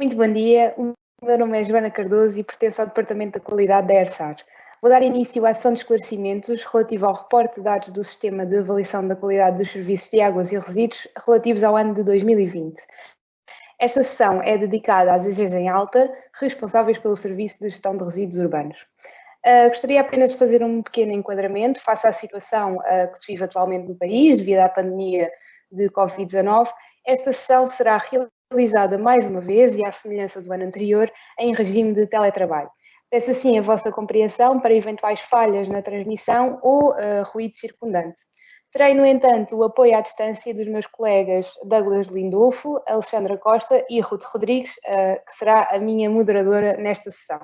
Muito bom dia, o meu nome é Joana Cardoso e pertenço ao Departamento da Qualidade da ERSAR. Vou dar início à ação de esclarecimentos relativa ao reporte de dados do Sistema de Avaliação da Qualidade dos Serviços de Águas e Resíduos relativos ao ano de 2020. Esta sessão é dedicada às AGs em alta, responsáveis pelo Serviço de Gestão de Resíduos Urbanos. Gostaria apenas de fazer um pequeno enquadramento face à situação que se vive atualmente no país, devido à pandemia de Covid-19. Esta sessão será realizada mais uma vez e à semelhança do ano anterior, em regime de teletrabalho. Peço assim a vossa compreensão para eventuais falhas na transmissão ou ruído circundante. Terei, no entanto, o apoio à distância dos meus colegas Douglas Lindolfo, Alexandra Costa e Ruth Rodrigues, que será a minha moderadora nesta sessão.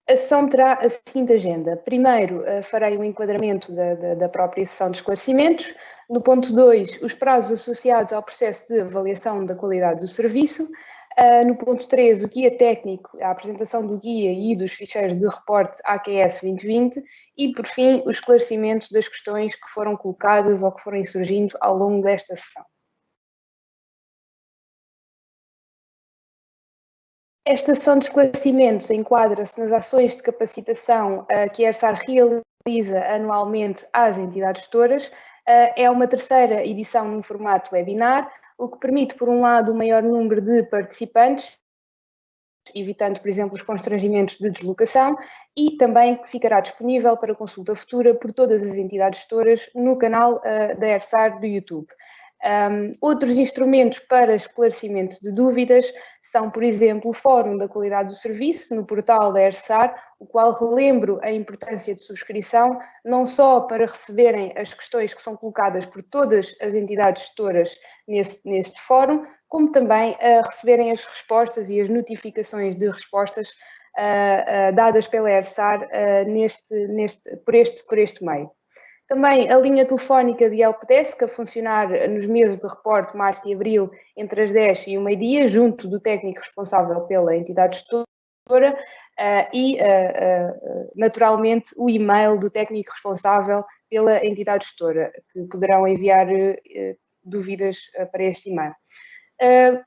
A sessão terá a seguinte agenda. Primeiro, farei um enquadramento da própria sessão de esclarecimentos. No ponto 2, os prazos associados ao processo de avaliação da qualidade do serviço. No ponto 3, o guia técnico, a apresentação do guia e dos ficheiros de reporte AQS 2020. E, por fim, o esclarecimento das questões que foram colocadas ou que forem surgindo ao longo desta sessão. Esta sessão de esclarecimentos enquadra-se nas ações de capacitação que a ERSAR realiza anualmente às entidades gestoras. É uma terceira edição num formato webinar, o que permite, por um lado, um maior número de participantes, evitando, por exemplo, os constrangimentos de deslocação, e também ficará disponível para consulta futura por todas as entidades gestoras no canal da ERSAR do YouTube. Outros instrumentos para esclarecimento de dúvidas são, por exemplo, o Fórum da Qualidade do Serviço no portal da ERSAR, o qual relembro a importância de subscrição, não só para receberem as questões que são colocadas por todas as entidades gestoras neste fórum, como também a receberem as respostas e as notificações de respostas dadas pela ERSAR por este meio. Também a linha telefónica de helpdesk a funcionar nos meses de reporte, março e abril, entre as 10 e o meio-dia, junto do técnico responsável pela entidade gestora e, naturalmente, o e-mail do técnico responsável pela entidade gestora, que poderão enviar dúvidas para este e-mail.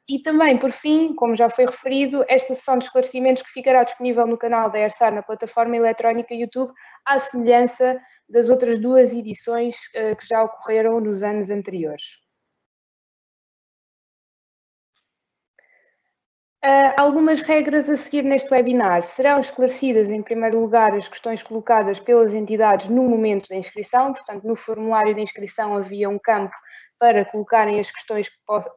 E também, por fim, como já foi referido, esta sessão de esclarecimentos que ficará disponível no canal da ERSAR na plataforma eletrónica YouTube, à semelhança das outras duas edições que já ocorreram nos anos anteriores. Algumas regras a seguir neste webinar. Serão esclarecidas, em primeiro lugar, as questões colocadas pelas entidades no momento da inscrição. Portanto, no formulário de inscrição havia um campo para colocarem as questões que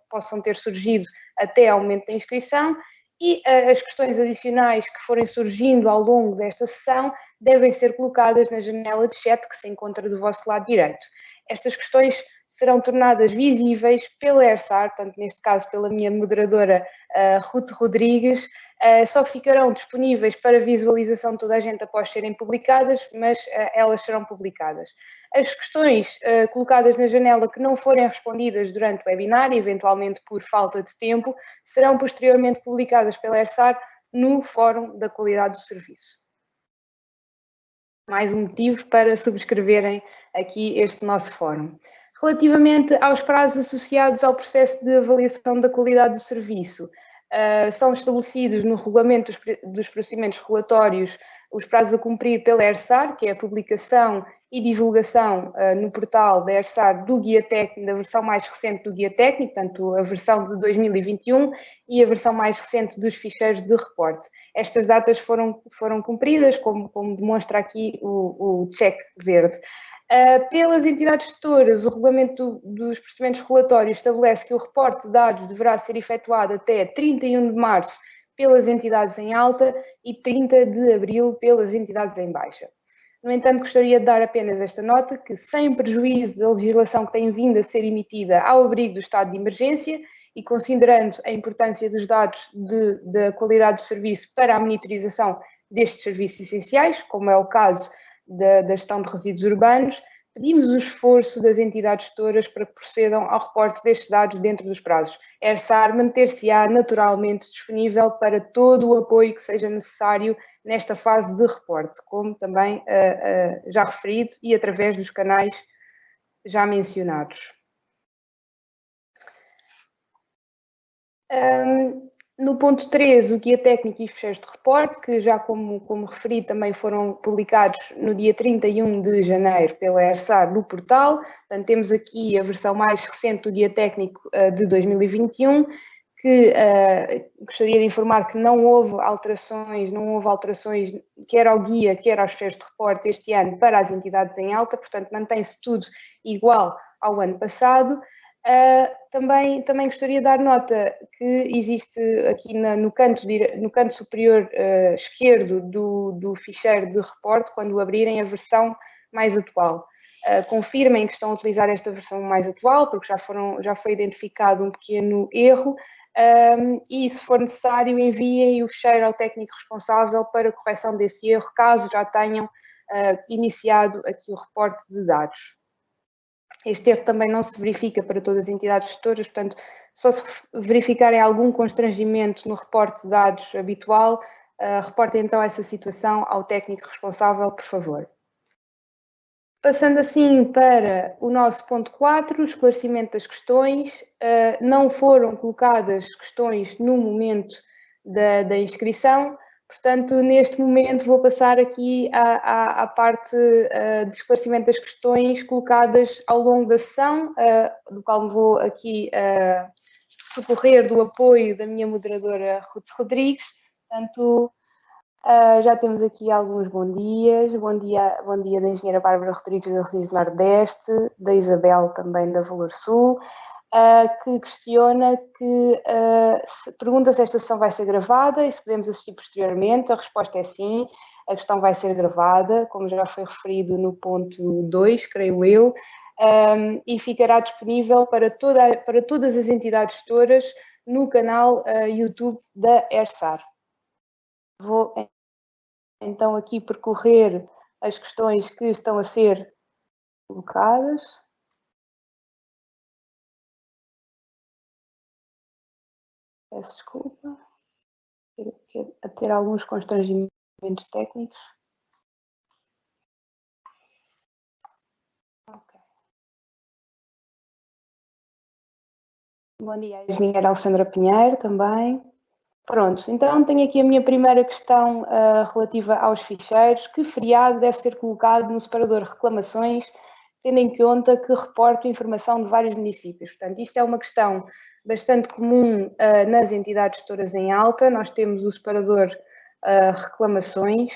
possam ter surgido até ao momento da inscrição, e as questões adicionais que forem surgindo ao longo desta sessão devem ser colocadas na janela de chat que se encontra do vosso lado direito. Estas questões serão tornadas visíveis pela ERSAR, portanto, neste caso pela minha moderadora Ruth Rodrigues, só ficarão disponíveis para visualização de toda a gente após serem publicadas, mas elas serão publicadas. As questões colocadas na janela que não forem respondidas durante o webinar, eventualmente por falta de tempo, serão posteriormente publicadas pela ERSAR no Fórum da Qualidade do Serviço. Mais um motivo para subscreverem aqui este nosso fórum. Relativamente aos prazos associados ao processo de avaliação da qualidade do serviço, são estabelecidos no regulamento dos procedimentos regulatórios os prazos a cumprir pela ERSAR, que é a publicação e divulgação no portal da ERSAR do guia técnico, da versão mais recente do guia técnico, tanto a versão de 2021 e a versão mais recente dos ficheiros de reporte. Estas datas foram cumpridas, como demonstra aqui o check verde. Pelas entidades gestoras, o regulamento dos procedimentos regulatórios estabelece que o reporte de dados deverá ser efetuado até 31 de março pelas entidades em alta e 30 de abril pelas entidades em baixa. No entanto, gostaria de dar apenas esta nota que, sem prejuízo da legislação que tem vindo a ser emitida ao abrigo do estado de emergência e considerando a importância dos dados da qualidade do serviço para a monitorização destes serviços essenciais, como é o caso da gestão de resíduos urbanos, pedimos o esforço das entidades gestoras para que procedam ao reporte destes dados dentro dos prazos. A ERSAR manter-se-á naturalmente disponível para todo o apoio que seja necessário nesta fase de reporte, como também já referido e através dos canais já mencionados. No ponto 3, o guia técnico e os fecheiros de reporte, que já como referi, também foram publicados no dia 31 de janeiro pela ERSAR no portal. Portanto, temos aqui a versão mais recente do guia técnico de 2021, que gostaria de informar que não houve alterações quer ao guia, quer aos fecheiros de reporte este ano para as entidades em alta, portanto mantém-se tudo igual ao ano passado. Também gostaria de dar nota que existe aqui no canto superior esquerdo do ficheiro de reporte, quando abrirem a versão mais atual. Confirmem que estão a utilizar esta versão mais atual, porque já foi identificado um pequeno erro, e se for necessário enviem o ficheiro ao técnico responsável para correção desse erro, caso já tenham iniciado aqui o reporte de dados. Este erro também não se verifica para todas as entidades gestoras, portanto, só se verificarem algum constrangimento no reporte de dados habitual, reportem então essa situação ao técnico responsável, por favor. Passando assim para o nosso ponto 4, o esclarecimento das questões. Não foram colocadas questões no momento da inscrição, portanto, neste momento vou passar aqui à parte de esclarecimento das questões colocadas ao longo da sessão, do qual me vou aqui socorrer do apoio da minha moderadora Ruth Rodrigues. Portanto, já temos aqui alguns bom dias. Bom dia da engenheira Bárbara Rodrigues da Rodrigues do Nordeste, da Isabel também da Valor Sul, que questiona pergunta se esta sessão vai ser gravada e se podemos assistir posteriormente. A resposta é sim, a questão vai ser gravada, como já foi referido no ponto 2, creio eu, e ficará disponível para todas as entidades gestoras no canal YouTube da ERSAR. Vou então aqui percorrer as questões que estão a ser colocadas. Peço desculpa a ter alguns constrangimentos técnicos. Okay. Bom dia, engenheira Alexandra Pinheiro também. Pronto, então tenho aqui a minha primeira questão relativa aos ficheiros. Que feriado deve ser colocado no separador reclamações, tendo em conta que reporto informação de vários municípios? Portanto, isto é uma questão bastante comum nas entidades gestoras em alta. Nós temos o separador reclamações,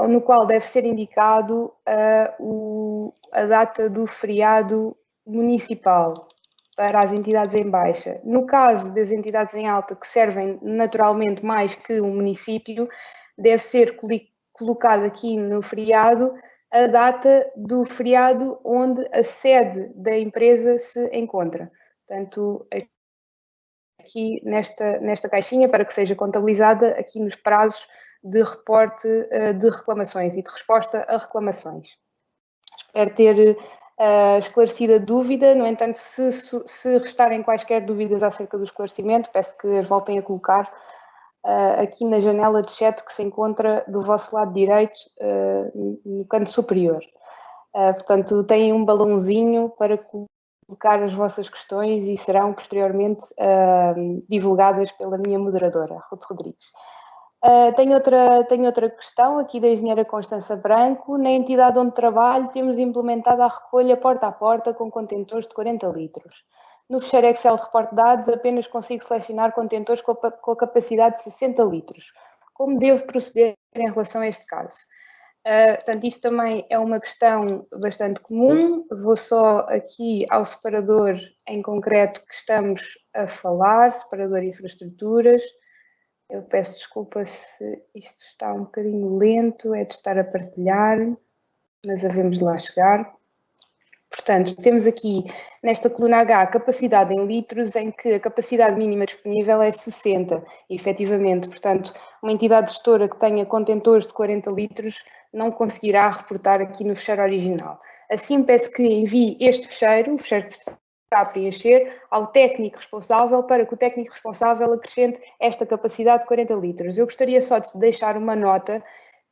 no qual deve ser indicado a data do feriado municipal para as entidades em baixa. No caso das entidades em alta, que servem naturalmente mais que um município, deve ser colocado aqui no feriado a data do feriado onde a sede da empresa se encontra. Portanto, aqui nesta caixinha, para que seja contabilizada aqui nos prazos de reporte de reclamações e de resposta a reclamações. Espero ter esclarecida a dúvida. No entanto, se restarem quaisquer dúvidas acerca do esclarecimento, peço que as voltem a colocar aqui na janela de chat que se encontra do vosso lado direito, no canto superior. Portanto, têm um balãozinho para colocar as vossas questões e serão posteriormente divulgadas pela minha moderadora, Ruth Rodrigues. Tenho outra questão aqui da engenheira Constança Branco. Na entidade onde trabalho, temos implementado a recolha porta a porta com contentores de 40 litros. No fecheiro Excel de reporte de dados, apenas consigo selecionar contentores com a capacidade de 60 litros. Como devo proceder em relação a este caso? Portanto, isto também é uma questão bastante comum. Vou só aqui ao separador em concreto que estamos a falar, separador infraestruturas. Eu peço desculpa se isto está um bocadinho lento, é de estar a partilhar, mas havemos de lá chegar. Portanto, temos aqui nesta coluna H a capacidade em litros, em que a capacidade mínima disponível é 60, efetivamente. Portanto, uma entidade gestora que tenha contentores de 40 litros não conseguirá reportar aqui no fecheiro original. Assim, peço que envie este fecheiro, o fecheiro que está a preencher, ao técnico responsável, para que o técnico responsável acrescente esta capacidade de 40 litros. Eu gostaria só de deixar uma nota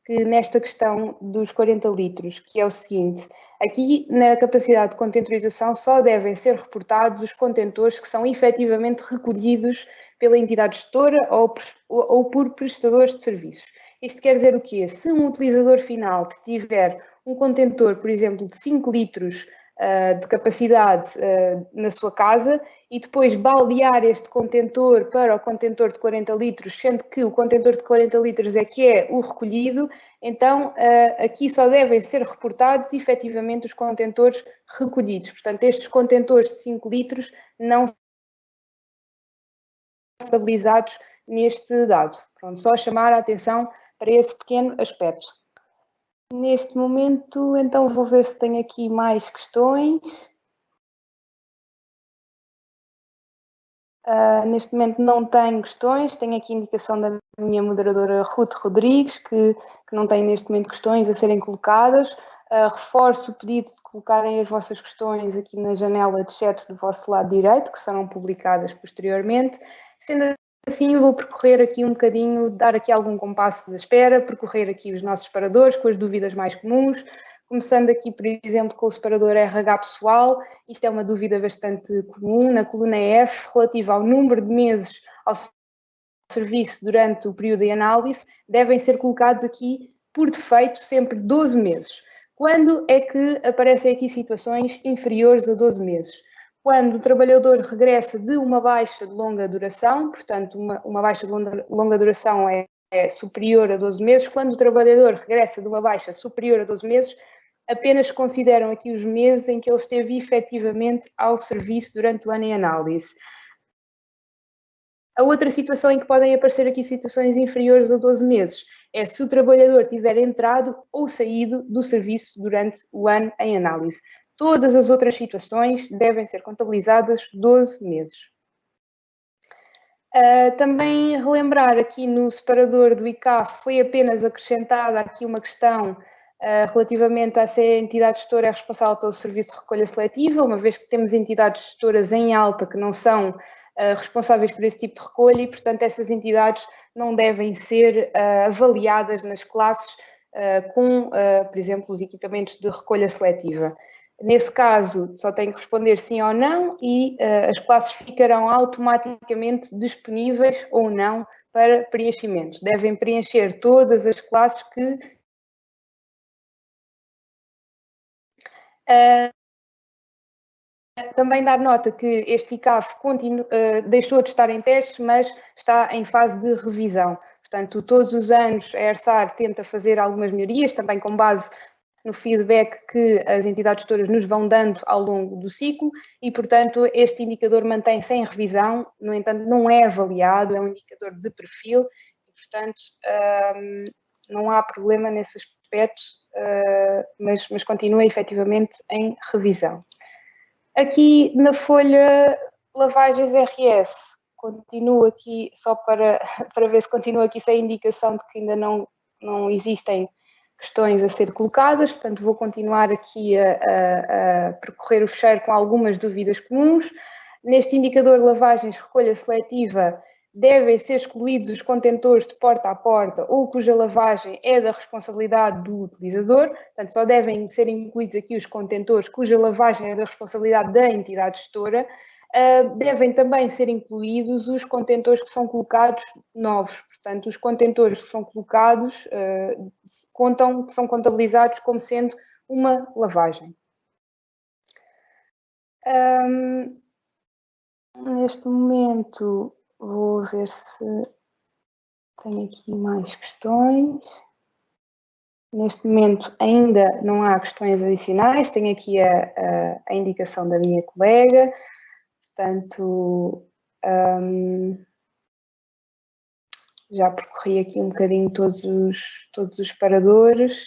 que nesta questão dos 40 litros, que é o seguinte: aqui na capacidade de contentorização só devem ser reportados os contentores que são efetivamente recolhidos pela entidade gestora ou por prestadores de serviços. Isto quer dizer o quê? Se um utilizador final que tiver um contentor, por exemplo, de 5 litros de capacidade na sua casa e depois baldear este contentor para o contentor de 40 litros, sendo que o contentor de 40 litros é que é o recolhido, então aqui só devem ser reportados efetivamente os contentores recolhidos. Portanto, estes contentores de 5 litros não são estabilizados neste dado. Pronto, só chamar a atenção para esse pequeno aspecto. Neste momento, então, vou ver se tenho aqui mais questões. Neste momento não tenho questões, tenho aqui a indicação da minha moderadora Ruth Rodrigues, que não tem neste momento questões a serem colocadas. Reforço o pedido de colocarem as vossas questões aqui na janela de chat do vosso lado direito, que serão publicadas posteriormente. Sendo assim, vou percorrer aqui um bocadinho, dar aqui algum compasso de espera, percorrer aqui os nossos separadores com as dúvidas mais comuns, começando aqui, por exemplo, com o separador RH pessoal. Isto é uma dúvida bastante comum na coluna F, relativa ao número de meses ao serviço durante o período de análise, devem ser colocados aqui, por defeito, sempre 12 meses. Quando é que aparecem aqui situações inferiores a 12 meses? Quando o trabalhador regressa de uma baixa de longa duração, portanto, uma baixa de longa duração é superior a 12 meses, quando o trabalhador regressa de uma baixa superior a 12 meses, apenas consideram aqui os meses em que ele esteve efetivamente ao serviço durante o ano em análise. A outra situação em que podem aparecer aqui situações inferiores a 12 meses é se o trabalhador tiver entrado ou saído do serviço durante o ano em análise. Todas as outras situações devem ser contabilizadas 12 meses. Também relembrar aqui no separador do ICAF foi apenas acrescentada aqui uma questão relativamente a se a entidade gestora é responsável pelo serviço de recolha seletiva, uma vez que temos entidades gestoras em alta que não são responsáveis por esse tipo de recolha e, portanto, essas entidades não devem ser avaliadas nas classes com, por exemplo, os equipamentos de recolha seletiva. Nesse caso, só tem que responder sim ou não e as classes ficarão automaticamente disponíveis ou não para preenchimentos. Devem preencher todas as classes que também dar nota que este ICAF deixou de estar em testes, mas está em fase de revisão. Portanto, todos os anos a ERSAR tenta fazer algumas melhorias, também com base no feedback que as entidades gestoras nos vão dando ao longo do ciclo e, portanto, este indicador mantém-se em revisão, no entanto, não é avaliado, é um indicador de perfil e, portanto, não há problema nesse aspecto, mas continua efetivamente em revisão. Aqui na folha lavagens RS, continuo aqui só para ver se continua aqui sem indicação de que ainda não existem questões a ser colocadas, portanto vou continuar aqui a percorrer o fecheiro com algumas dúvidas comuns. Neste indicador lavagens recolha seletiva, devem ser excluídos os contentores de porta a porta ou cuja lavagem é da responsabilidade do utilizador, portanto só devem ser incluídos aqui os contentores cuja lavagem é da responsabilidade da entidade gestora. Devem também ser incluídos os contentores que são colocados novos, portanto os contentores que são colocados são contabilizados como sendo uma lavagem. Neste momento vou ver se tenho aqui mais questões. Neste momento ainda não há questões adicionais, tenho aqui a indicação da minha colega, portanto já percorri aqui um bocadinho todos os separadores.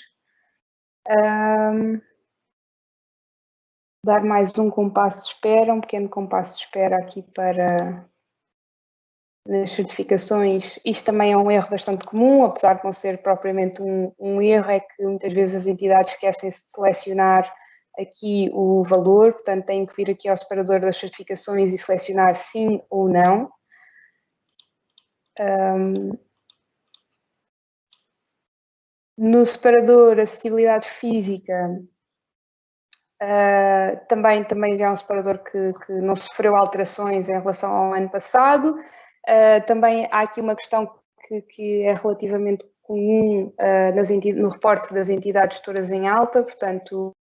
Dar mais um compasso de espera, um pequeno compasso de espera aqui para nas certificações. Isto também é um erro bastante comum, apesar de não ser propriamente um erro, é que muitas vezes as entidades esquecem-se de selecionar aqui o valor, portanto têm que vir aqui ao separador das certificações e selecionar sim ou não. No separador acessibilidade física, também já é um separador que não sofreu alterações em relação ao ano passado. Também há aqui uma questão que é relativamente comum no reporte das entidades gestoras em alta, portanto,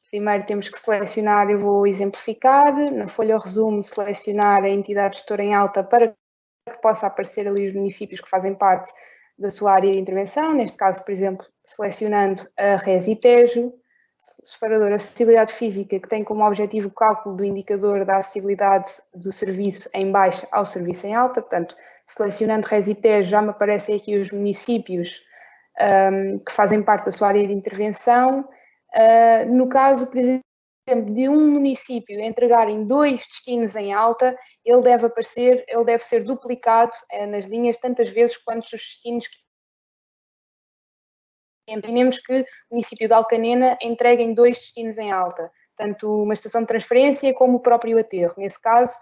primeiro temos que selecionar, eu vou exemplificar, na folha resumo, selecionar a entidade gestora em alta para que possa aparecer ali os municípios que fazem parte da sua área de intervenção, neste caso, por exemplo, selecionando a Resi Tejo, separador acessibilidade física, que tem como objetivo o cálculo do indicador da acessibilidade do serviço em baixa ao serviço em alta, portanto, selecionando Resi Tejo já me aparecem aqui os municípios que fazem parte da sua área de intervenção. No caso, por exemplo, de um município entregarem 2 destinos em alta, ele deve ser duplicado nas linhas tantas vezes quantos os destinos que imaginemos que o município de Alcanena entreguem 2 destinos em alta, tanto uma estação de transferência como o próprio aterro. Nesse caso,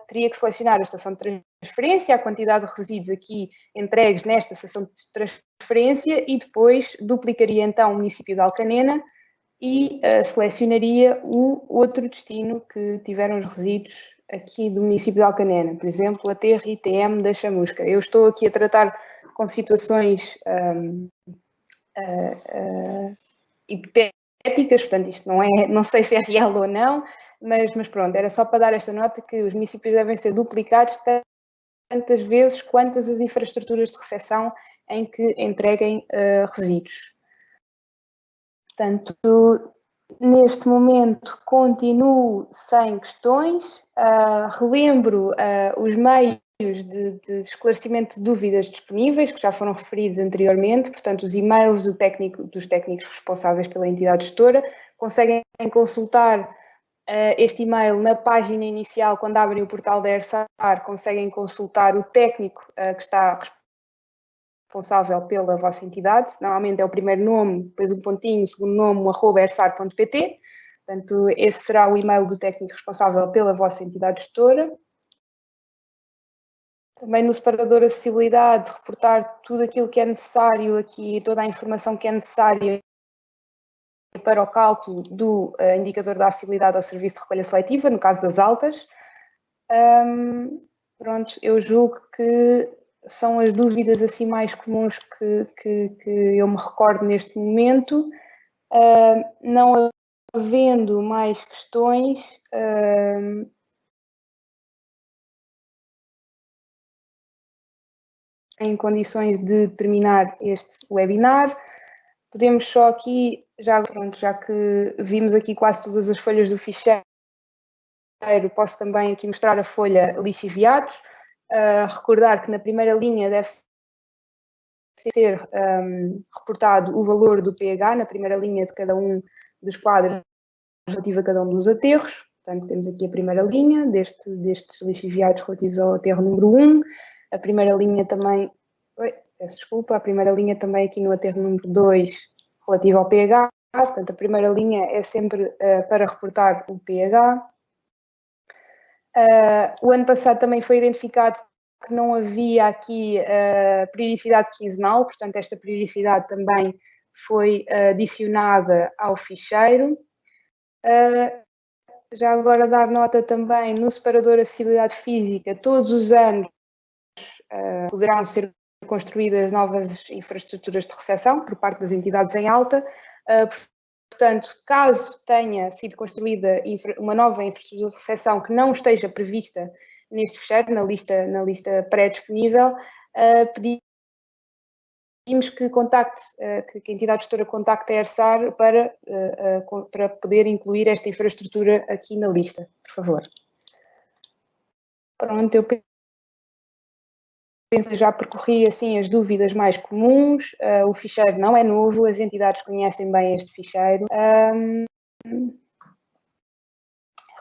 teria que selecionar a estação de transferência, a quantidade de resíduos aqui entregues nesta estação de transferência e depois duplicaria então o município de Alcanena e selecionaria o outro destino que tiveram os resíduos aqui do município de Alcanena, por exemplo, aterro ITM da Chamusca. Eu estou aqui a tratar com situações hipotéticas, portanto isto não sei se é real ou não, mas pronto, era só para dar esta nota que os municípios devem ser duplicados tantas vezes quantas as infraestruturas de recepção em que entreguem resíduos. Portanto, neste momento continuo sem questões, relembro os meios de esclarecimento de dúvidas disponíveis, que já foram referidos anteriormente, portanto, os e-mails dos técnicos responsáveis pela entidade gestora, conseguem consultar este e-mail na página inicial, quando abrem o portal da ERSAR, conseguem consultar o técnico que está responsável pela vossa entidade, normalmente é o primeiro nome, depois um pontinho, o segundo nome, @ersar.pt, portanto, esse será o e-mail do técnico responsável pela vossa entidade gestora. Também no separador acessibilidade, reportar tudo aquilo que é necessário aqui, toda a informação que é necessária para o cálculo do indicador da acessibilidade ao serviço de recolha seletiva, no caso das altas. Pronto, eu julgo que são as dúvidas assim mais comuns que eu me recordo neste momento. Não havendo mais questões, em condições de terminar este webinar. Podemos só aqui, já que vimos aqui quase todas as folhas do ficheiro, posso também aqui mostrar a folha lixiviados. Recordar que na primeira linha deve ser reportado o valor do pH, na primeira linha de cada um dos quadros relativo a cada um dos aterros. Portanto, temos aqui a primeira linha destes lixiviados relativos ao aterro número 1. A primeira linha também, peço desculpa, a primeira linha também aqui no aterro número 2 relativo ao pH. Portanto, a primeira linha é sempre para reportar o pH. O ano passado também foi identificado que não havia aqui periodicidade quinzenal, portanto esta periodicidade também foi adicionada ao ficheiro. Já agora dar nota também no separador acessibilidade física, todos os anos poderão ser construídas novas infraestruturas de recepção por parte das entidades em alta. Portanto, caso tenha sido construída uma nova infraestrutura de recepção que não esteja prevista neste ficheiro, na lista pré-disponível, pedimos que que a entidade gestora contacte a ERSAR para poder incluir esta infraestrutura aqui na lista, por favor. Pronto, eu penso que já percorri assim as dúvidas mais comuns. O ficheiro não é novo, as entidades conhecem bem este ficheiro.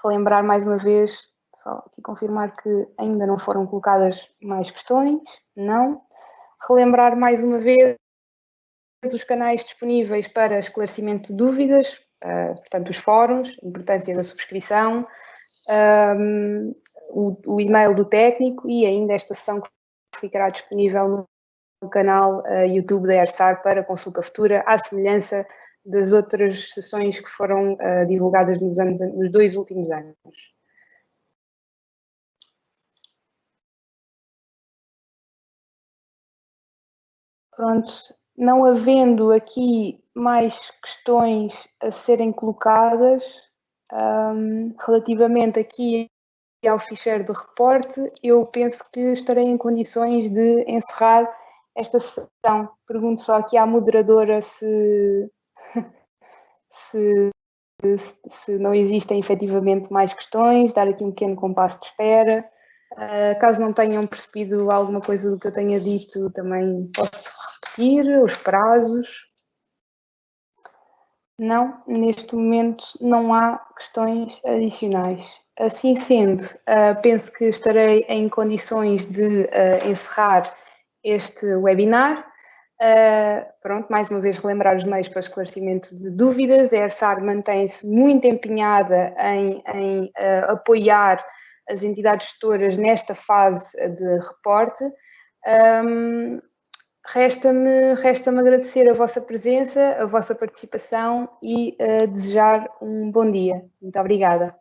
Relembrar mais uma vez, só aqui confirmar que ainda não foram colocadas mais questões, não. Relembrar mais uma vez os canais disponíveis para esclarecimento de dúvidas, portanto os fóruns, a importância da subscrição, o e-mail do técnico e ainda esta sessão que ficará disponível canal YouTube da ERSAR para consulta futura, à semelhança das outras sessões que foram divulgadas nos 2 últimos anos. Pronto, não havendo aqui mais questões a serem colocadas, relativamente aqui ao ficheiro de reporte, eu penso que estarei em condições de encerrar esta sessão. Pergunto só aqui à moderadora se não existem efetivamente mais questões, dar aqui um pequeno compasso de espera. Caso não tenham percebido alguma coisa do que eu tenha dito, também posso repetir os prazos. Não, neste momento não há questões adicionais. Assim sendo, penso que estarei em condições de encerrar este webinar. Pronto, mais uma vez relembrar os meios para esclarecimento de dúvidas. A ERSAR mantém-se muito empenhada em apoiar as entidades gestoras nesta fase de reporte. Resta-me agradecer a vossa presença, a vossa participação e desejar um bom dia. Muito obrigada.